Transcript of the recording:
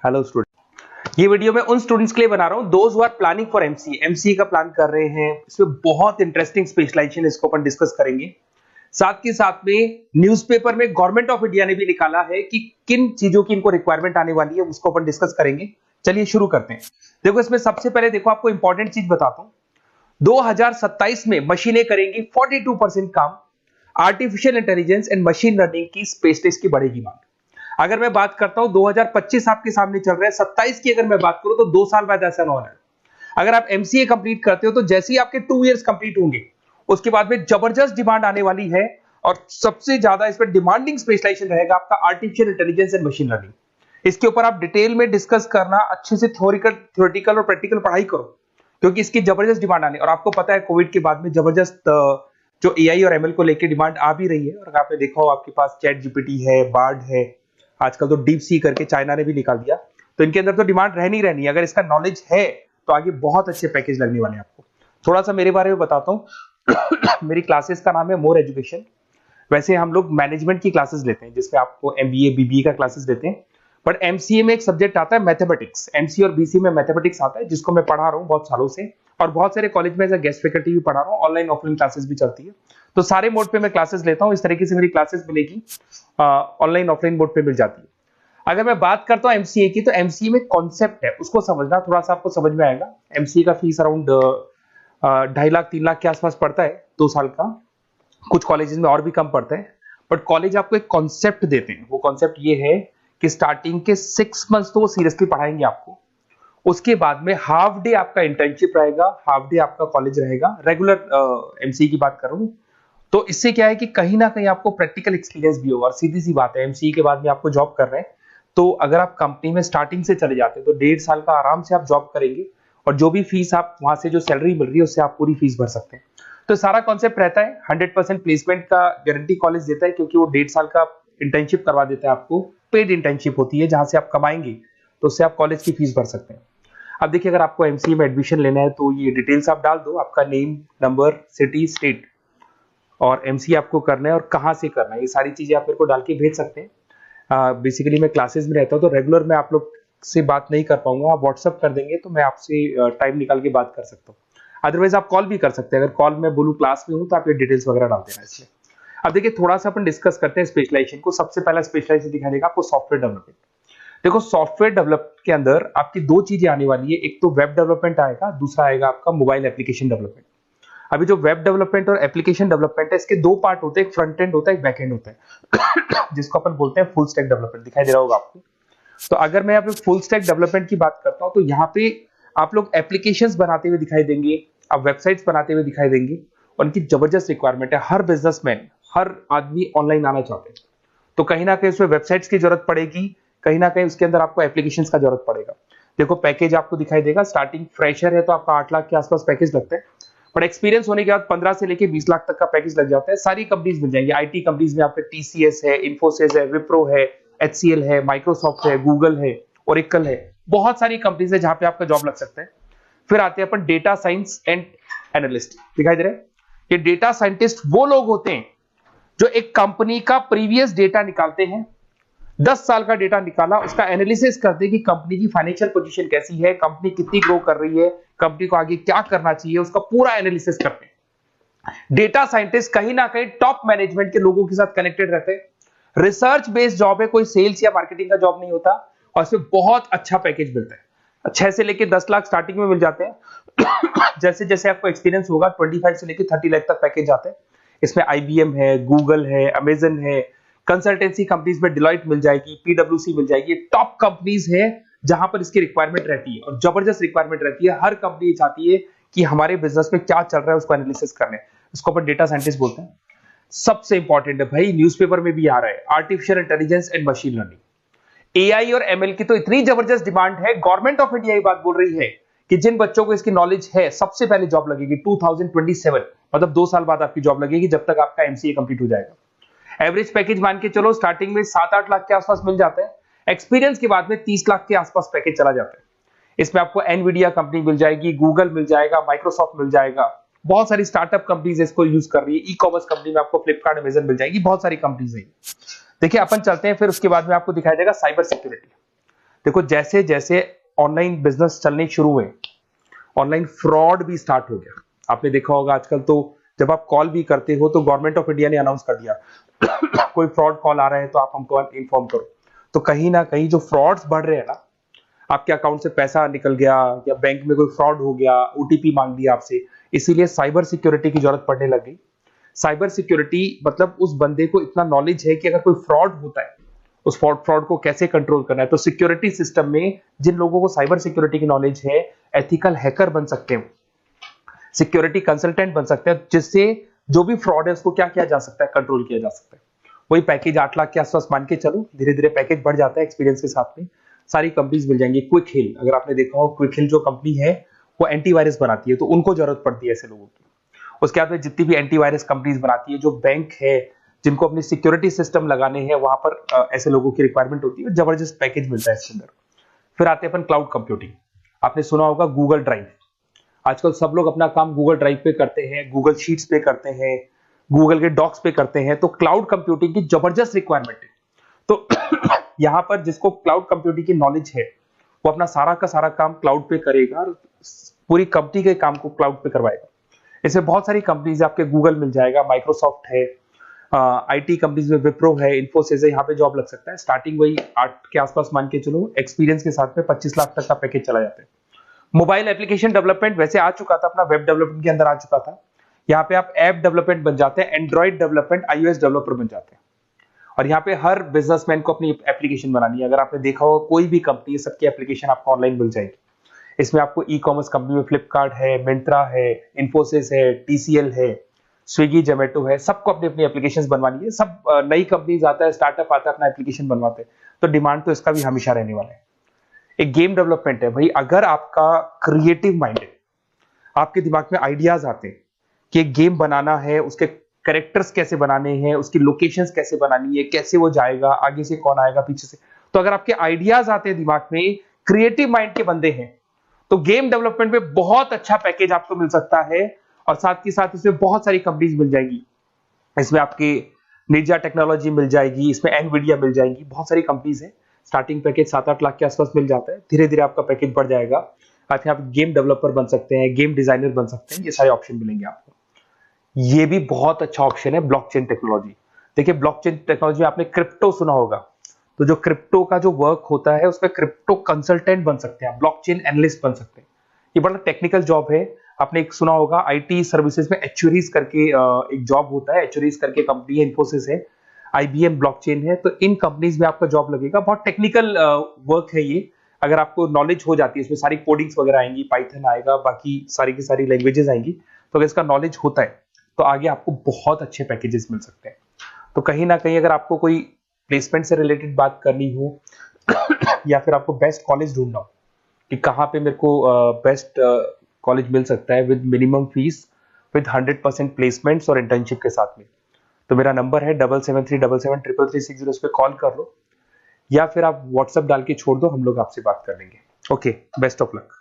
Hello student, ये video मैं उन स्टूडेंट्स के लिए बना रहा हूं those who are planning for MCA. MCA का प्लान कर रहे हैं, इसमें बहुत इंटरेस्टिंग स्पेशलाइजेशन इसको अपन डिस्कस करेंगे। साथ के साथ में न्यूज़पेपर में गवर्नमेंट ऑफ इंडिया ने भी निकाला है कि किन चीजों की इनको रिक्वायरमेंट आने वाली है, उसको अपन डिस्कस करेंगे। चलिए शुरू करते हैं। देखो, इसमें सबसे पहले देखो आपको इंपॉर्टेंट चीज बताता हूं। 2027 में मशीनें करेंगी 42% काम। Artificial intelligence and machine learning की स्पेशलिस्ट की बढ़ेगी मांग। अगर मैं बात करता हूं 2025 आपके सामने चल रहा है, 27 की अगर मैं बात करूं तो 2 साल बाद ऐसा ना होना है। अगर आप एमसीए कंप्लीट करते हो तो जैसे ही आपके 2 इयर्स कंप्लीट होंगे उसके बाद में जबरदस्त डिमांड आने वाली है, और सबसे ज्यादा इस पर डिमांडिंग स्पेशलाइजेशन रहेगा आपका artificial intelligence and machine learning. इसके ऊपर आप डिटेल में डिस्कस करना, अच्छे से थ्योरेटिकल और प्रैक्टिकल पढ़ाई करो, क्योंकि इसकी जबरदस्त डिमांड आने। और आपको पता है कोविड के बाद में जबरदस्त जो एआई और एमएल को लेकर डिमांड आ भी रही है। और अगर आपने देखा हो, आपके पास चैट जीपीटी है, बार्ड है, आजकल तो डीप सी करके चाइना ने भी निकाल दिया, तो इनके अंदर तो डिमांड रहनी रहनी है। अगर इसका नॉलेज है तो आगे बहुत अच्छे पैकेज लगने वाले हैं आपको। थोड़ा सा मेरे बारे में बताता हूँ। मेरी क्लासेस का नाम है मोर एजुकेशन। वैसे हम लोग मैनेजमेंट की क्लासेस लेते हैं, जिसमें आपको एमबीए बीबीए का क्लासेस देते हैं, बट एमसीए में एक सब्जेक्ट आता है मैथमेटिक्स। एमसीए और बीसीए में मैथमेटिक्स आता है, जिसको मैं पढ़ा रहा हूँ बहुत सालों से, और बहुत सारे कॉलेज में एज अ गेस्ट फैकल्टी भी पढ़ा रहा हूँ। ऑनलाइन ऑफलाइन क्लासेस भी चलती है, तो सारे मोड पे मैं क्लासेस लेता हूँ। इस तरीके से मेरी क्लासेस मिलेगी, ऑनलाइन ऑफलाइन मोड पे मिल जाती है। अगर मैं बात करता हूं एमसीए की, तो एमसीए में कॉन्सेप्ट है, उसको समझना थोड़ा सा आपको समझ में आएगा। एमसीए का फीस अराउंड 2.5 लाख 3 लाख के आसपास पड़ता है 2 साल का। कुछ कॉलेजेस में और भी कम पड़ता है, बट कॉलेज आपको एक कॉन्सेप्ट देते हैं। वो कॉन्सेप्ट ये है कि स्टार्टिंग के 6 मंथ्स तो वो सीरियसली पढ़ाएंगे आपको। उसके बाद में हाफ डे आपका इंटर्नशिप रहेगा, हाफ डे आपका कॉलेज रहेगा। रेगुलर एमसीए की बात कर रहा हूं, तो इससे क्या है कि कहीं ना कहीं आपको प्रैक्टिकल एक्सपीरियंस भी होगा। और सीधी सी बात है, एमसीए के बाद में आपको जॉब कर रहे हैं, तो अगर आप कंपनी में स्टार्टिंग से चले जाते हैं तो 1.5 साल का आराम से आप जॉब करेंगे, और जो भी फीस आप वहां से जो सैलरी मिल रही है उससे आप पूरी फीस भर सकते हैं। तो सारा कॉन्सेप्ट रहता है। 100% प्लेसमेंट का गारंटी कॉलेज देता है, क्योंकि वो 1.5 साल का इंटर्नशिप करवा देता है आपको। पेड इंटर्नशिप होती है, जहां से आप कमाएंगे तो उससे आप कॉलेज की फीस भर सकते हैं। अब देखिए, अगर आपको एमसीए में एडमिशन लेना है तो ये डिटेल्स आप डाल दो, आपका नेम, नंबर, सिटी, स्टेट, और एमसीए आपको करना है और कहाँ से करना है, ये सारी चीजें आप मेरे को डाल के भेज सकते हैं। बेसिकली मैं क्लासेस में रहता हूँ, तो रेगुलर मैं आप लोग से बात नहीं कर पाऊंगा। आप व्हाट्सअप कर देंगे तो मैं आपसे टाइम निकाल के बात कर सकता हूँ। अदरवाइज आप कॉल भी कर सकते हैं। अगर कॉल में बोलूँ क्लास में हूँ तो आप ये डिटेल्स वगैरह डाल देना इसमें। अब देखिए, थोड़ा सा अपन डिस्कस करते हैं स्पेशलाइजेशन को। सबसे पहला स्पेशलाइजेशन दिखाई देगा आपको सॉफ्टवेयर डेवलपमेंट। देखो, सॉफ्टवेयर डेवलप के अंदर आपकी 2 चीजें आने वाली है। एक तो वेब डेवलपमेंट आएगा, दूसरा आएगा आपका मोबाइल एप्लीकेशन डेवलपमेंट। अभी जो वेब डेवलपमेंट और एप्लीकेशन डेवलपमेंट है, इसके 2 पार्ट होते हैं, एक फ्रंट एंड होता है, एक बैक एंड होता है, जिसको अपन बोलते हैं फुल स्टैक डेवलपमेंट। दिखाई दे रहा होगा आपको। तो अगर मैं यहाँ पे फुल स्टैक डेवलपमेंट की बात करता हूँ, तो यहाँ पे आप लोग एप्लीकेशंस बनाते हुए दिखाई देंगे, आप वेबसाइट्स बनाते हुए दिखाई देंगे, और उनकी जबरदस्त रिक्वायरमेंट है। हर बिजनेसमैन, हर आदमी ऑनलाइन आना चाहते हैं, तो कहीं ना कहीं उसमें वेबसाइट्स की जरूरत पड़ेगी, कहीं ना कहीं उसके अंदर आपको एप्लीकेशंस का जरूरत पड़ेगा। देखो, पैकेज आपको दिखाई देगा। स्टार्टिंग फ्रेशर है तो आपका 8 लाख के आसपास पैकेज लगता है, बट एक्सपीरियंस होने के बाद 15 से लेके 20 लाख तक का पैकेज लग जाता है। सारी कंपनीज मिल जाएंगी। आईटी कंपनीज में आपके टीसीएस है, इन्फोसिस है, विप्रो है, एचसीएल है, माइक्रोसॉफ्ट है, गूगल है, ओरेकल है, बहुत सारी कंपनीज है जहां पे आपका जॉब लग सकता है। फिर आते हैं अपन डेटा साइंस एंड एनालिस्ट। दिखाई दे रहा है? ये डेटा साइंटिस्ट वो लोग होते हैं जो एक कंपनी का प्रीवियस डेटा निकालते हैं। 10 साल का डेटा निकाला, उसका एनालिसिस करते हैं कि कंपनी की फाइनेंशियल पोजीशन कैसी है, कंपनी कितनी ग्रो कर रही है, कंपनी को आगे क्या करना चाहिए, उसका पूरा एनालिसिस करते हैं। डेटा साइंटिस्ट कहीं ना कहीं टॉप मैनेजमेंट के लोगों के साथ कनेक्टेड रहते हैं। रिसर्च बेस्ड जॉब है, कोई सेल्स या मार्केटिंग का जॉब नहीं होता, और इसमें बहुत अच्छा पैकेज मिलता है। 6 से लेके 10 लाख स्टार्टिंग में मिल जाते हैं। जैसे जैसे आपको एक्सपीरियंस होगा 25 से लेके 30 लाख तक पैकेज आते हैं। इसमें आईबीएम है, गूगल है, अमेजन है, कंसल्टेंसी कंपनीज में डिलॉयट मिल जाएगी, पीडब्ल्यूसी मिल जाएगी। टॉप कंपनीज है जहां पर इसकी रिक्वायरमेंट रहती है, और जबरदस्त रिक्वायरमेंट रहती है। हर कंपनी चाहती है कि हमारे बिजनेस में क्या चल रहा है उसको एनालिसिस करने, इसको अपन डेटा साइंटिस्ट बोलते हैं। सबसे इंपॉर्टेंट है भाई, न्यूज़पेपर में भी आ रहा है, artificial intelligence and machine learning. AI और एमएल की तो इतनी जबरदस्त डिमांड है, गवर्नमेंट ऑफ इंडिया ये बात बोल रही है कि जिन बच्चों को इसकी नॉलेज है सबसे पहले जॉब लगेगी 2027, मतलब 2 साल बाद आपकी जॉब लगेगी, जब तक आपका एमसीए कंप्लीट हो जाएगा। एवरेज पैकेज मान के चलो स्टार्टिंग में 7-8 लाख के आसपास मिल जाता है। एक्सपीरियंस के बाद में 30 लाख के आसपास पैकेज चला जाता है। इसमें आपको एनवीडिया कंपनी मिल जाएगी, गूगल मिल जाएगा, माइक्रोसॉफ्ट मिल जाएगा, बहुत सारी स्टार्टअप कंपनीज इसको यूज कर रही है। ई कॉमर्स कंपनी में आपको फ्लिपकार्ट, अमेजन मिल जाएगी, बहुत सारी कंपनीज है। देखिए, अपन चलते हैं, फिर उसके बाद में आपको दिखाई देगा साइबर सिक्योरिटी। देखो जैसे जैसे ऑनलाइन बिजनेस चलने शुरू हुए, ऑनलाइन फ्रॉड भी स्टार्ट हो गया। आपने देखा होगा आजकल तो जब आप कॉल भी करते हो तो गवर्नमेंट ऑफ इंडिया ने अनाउंस कर दिया कोई फ्रॉड कॉल आ रहा है तो आप हमको इन्फॉर्म करो। तो कहीं ना कहीं जो फ्रॉड्स बढ़ रहे हैं ना, आपके अकाउंट से पैसा निकल गया या बैंक में कोई फ्रॉड हो गया, ओटीपी मांग लिया आपसे, इसीलिए साइबर सिक्योरिटी की जरूरत पड़ने लग गई। साइबर सिक्योरिटी मतलब उस बंदे को इतना नॉलेज है कि अगर कोई फ्रॉड होता है, उस फ्रॉड को कैसे कंट्रोल करना है। तो सिक्योरिटी सिस्टम में जिन लोगों को साइबर सिक्योरिटी की नॉलेज है, एथिकल हैकर बन सकते हैं, सिक्योरिटी कंसल्टेंट बन सकते हैं, जिससे जो भी फ्रॉड है उसको क्या किया जा सकता है, कंट्रोल किया जा सकता है। वही पैकेज 8 लाख के आसपास मान के चलो, धीरे धीरे पैकेज बढ़ जाता है एक्सपीरियंस के साथ में। सारी कंपनीज मिल जाएंगी। क्विक हिल, अगर आपने देखा हो, क्विक हिल जो कंपनी है वो एंटीवायरस बनाती है, तो उनको जरूरत पड़ती है ऐसे लोगों की। उसके बाद में जितनी भी एंटीवायरस कंपनीज बनाती है, जो बैंक है जिनको अपनी सिक्योरिटी सिस्टम लगाने हैं, वहां पर ऐसे लोगों की रिक्वायरमेंट होती है। जबरदस्त पैकेज मिलता है इसके अंदर। फिर आते हैं अपन क्लाउड कंप्यूटिंग। आपने सुना होगा गूगल ड्राइव। आजकल सब लोग अपना काम गूगल ड्राइव पे करते हैं, गूगल शीट्स पे करते हैं, गूगल के डॉक्स पे करते हैं। तो क्लाउड कंप्यूटिंग की जबरदस्त रिक्वायरमेंट है। तो यहां पर जिसको क्लाउड कंप्यूटिंग की नॉलेज है, वो अपना सारा का सारा काम क्लाउड पे करेगा और पूरी कंपनी के काम को क्लाउड पे करवाएगा। इसमें बहुत सारी कंपनीज, आपके गूगल मिल जाएगा, माइक्रोसॉफ्ट है, आईटी कंपनीज में विप्रो है, इन्फोसिस है, यहाँ पे जॉब लग सकता है। स्टार्टिंग वही 8 के आसपास मान के चलो, एक्सपीरियंस के साथ में 25 लाख तक का पैकेज चला जाता है। मोबाइल एप्लीकेशन डेवलपमेंट वैसे आ चुका था, अपना वेब डेवलपमेंट के अंदर आ चुका था। यहाँ पे आप ऐप डेवलपमेंट बन जाते हैं, एंड्रॉइड डेवलपमेंट, आईओएस डेवलपर बन जाते हैं। और यहाँ पे हर बिजनेसमैन को अपनी एप्लीकेशन बनानी है। अगर आपने देखा हो कोई भी कंपनी, सबकी एप्लीकेशन आपको ऑनलाइन मिल जाएगी। इसमें आपको ई कॉमर्स कंपनी में फ्लिपकार्ट है, मिंत्रा है, इन्फोसिस है, टीसीएल है, स्विगी, जोमेटो है, सबको अपनी अपनी एप्लीकेशन बनवानी है। सब नई कंपनीज आता है, स्टार्टअप आता है, अपना एप्लीकेशन बनवाते हैं। तो डिमांड तो इसका भी हमेशा रहने वाला है। एक गेम डेवलपमेंट है भाई। अगर आपका क्रिएटिव माइंड है, आपके दिमाग में आइडियाज आते हैं कि एक गेम बनाना है, उसके कैरेक्टर्स कैसे बनाने हैं, उसकी लोकेशंस कैसे बनानी है, कैसे वो जाएगा, आगे से कौन आएगा, पीछे से, तो अगर आपके आइडियाज आते हैं दिमाग में, क्रिएटिव माइंड के बंदे हैं, तो गेम डेवलपमेंट में बहुत अच्छा पैकेज आपको मिल सकता है। और साथ के साथ इसमें बहुत सारी कंपनीज मिल जाएगी। इसमें आपकी निंजा टेक्नोलॉजी मिल जाएगी, इसमें एनवीडिया मिल जाएगी, बहुत सारी कंपनीज है। स्टार्टिंग पैकेज 7-8 लाख के आसपास मिल जाता है। धीरे धीरे आपका पैकेज बढ़ जाएगा। आप गेम डेवलपर बन सकते हैं, गेम डिजाइनर बन सकते हैं, ये सारे ऑप्शन मिलेंगे आपको। ये भी बहुत अच्छा ऑप्शन है ब्लॉकचेन टेक्नोलॉजी। देखिए ब्लॉकचेन टेक्नोलॉजी में आपने क्रिप्टो सुना होगा, तो जो क्रिप्टो का जो वर्क होता है उसमें क्रिप्टो कंसल्टेंट बन सकते हैं, ब्लॉकचेन एनालिस्ट बन सकते हैं। ये बड़ा टेक्निकल जॉब है। आपने एक सुना होगा आईटी सर्विसेज में एचुरीज करके एक जॉब होता है, एचुरीज करके कंपनी है, इन्फोसिस है, आईबीएम ब्लॉकचेन है। तो इन कंपनीज में आपका जॉब लगेगा। बहुत टेक्निकल वर्क है ये। अगर आपको नॉलेज हो जाती है, इसमें सारी कोडिंग्स वगैरह आएंगी, पाइथन आएगा, बाकी सारी की सारी लैंग्वेजेस आएंगी। तो अगर इसका नॉलेज होता है तो आगे आपको बहुत अच्छे पैकेजेस मिल सकते हैं। तो कहीं ना कहीं अगर आपको कोई प्लेसमेंट से रिलेटेड बात करनी हो या फिर आपको बेस्ट कॉलेज ढूंढना हो कि कहाँ पे मेरे को बेस्ट कॉलेज मिल सकता है with minimum fees, with 100% placements और इंटर्नशिप के साथ में, तो मेरा नंबर है 7737773360। इस पे कॉल कर लो या फिर आप व्हाट्सएप डाल के छोड़ दो, हम लोग आपसे बात कर लेंगे। Okay, best of luck.